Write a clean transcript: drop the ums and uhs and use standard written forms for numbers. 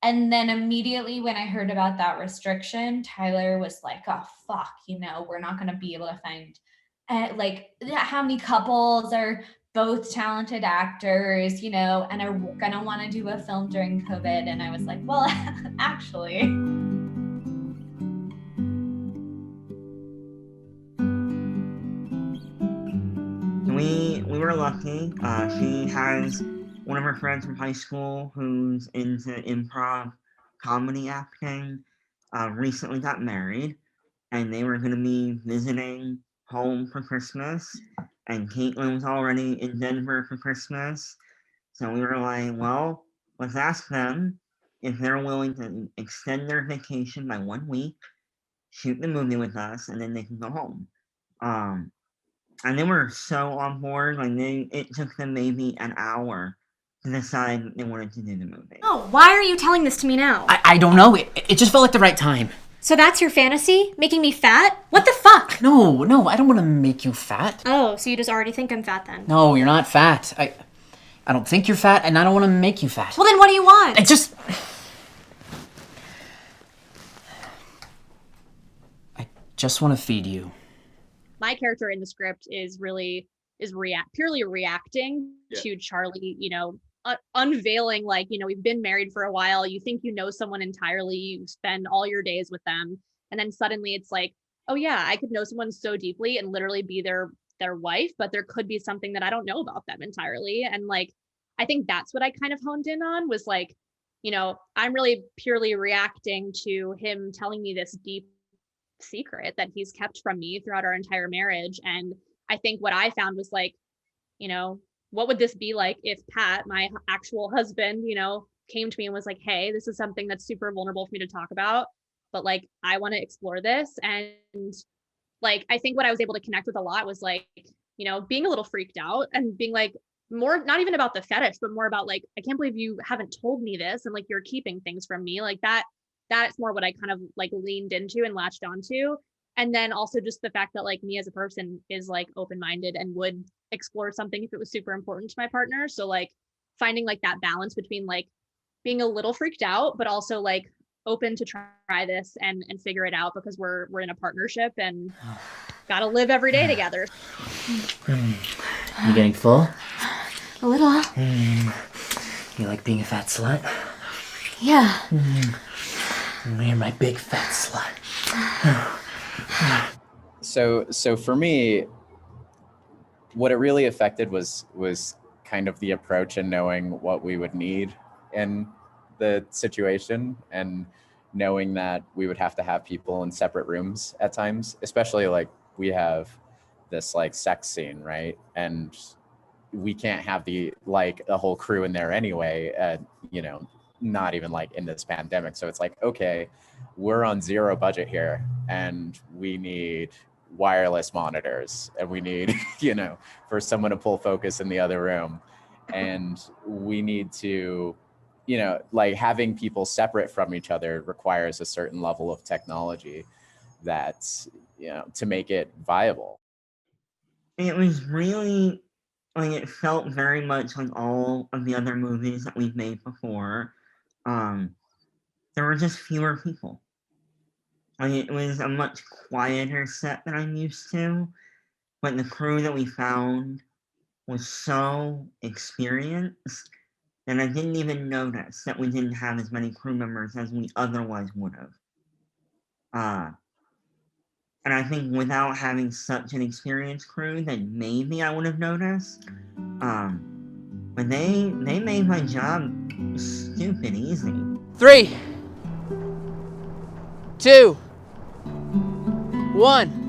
And then immediately when I heard about that restriction, Tyler was like, oh, fuck, we're not going to be able to find how many couples are both talented actors, and are going to want to do a film during COVID. And I was like, well, actually. We were lucky. She has one of her friends from high school who's into improv comedy acting. Recently got married, and they were going to be visiting home for Christmas. And Caitlin was already in Denver for Christmas, so we were like, well, let's ask them if they're willing to extend their vacation by 1 week, shoot the movie with us, and then they can go home. Um, and they were so on board. Like it took them maybe an hour to decide they wanted to do the movie. Oh, why are you telling this to me now? I don't know. It just felt like the right time. So that's your fantasy? Making me fat? What the fuck? No, I don't want to make you fat. Oh, so you just already think I'm fat then? No, you're not fat. I don't think you're fat, and I don't want to make you fat. Well, then what do you want? I just want to feed you. My character in the script is purely reacting to Charlie, unveiling, we've been married for a while. You think you know someone entirely. You spend all your days with them. And then suddenly it's like, oh yeah, I could know someone so deeply and literally be their wife, but there could be something that I don't know about them entirely. And I think that's what I kind of honed in on was I'm really purely reacting to him telling me this deep secret that he's kept from me throughout our entire marriage. And I think what I found was what would this be like if Pat, my actual husband, came to me and was like, hey, this is something that's super vulnerable for me to talk about, but I want to explore this. And I think what I was able to connect with a lot was being a little freaked out and being more, not even about the fetish, but more about I can't believe you haven't told me this. And you're keeping things from me that's more what I kind of leaned into and latched onto. And then also just the fact that me as a person is open-minded and would explore something if it was super important to my partner. So finding that balance between being a little freaked out, but also open to try this and figure it out because we're in a partnership and gotta live every day together. You getting full? A little. You like being a fat slut? Yeah. You're my big fat slut. So for me, what it really affected was kind of the approach and knowing what we would need in the situation and knowing that we would have to have people in separate rooms at times, especially we have this sex scene, right? And we can't have the whole crew in there anyway, not even in this pandemic. So it's okay, we're on zero budget here and we need wireless monitors and we need, for someone to pull focus in the other room. And we need to, having people separate from each other requires a certain level of technology that's, to make it viable. It was really, it felt very much like all of the other movies that we've made before. There were just fewer people. It was a much quieter set than I'm used to, but the crew that we found was so experienced that I didn't even notice that we didn't have as many crew members as we otherwise would have. And I think without having such an experienced crew, then maybe I would have noticed. But they made my job stupid easy. 3, 2, 1.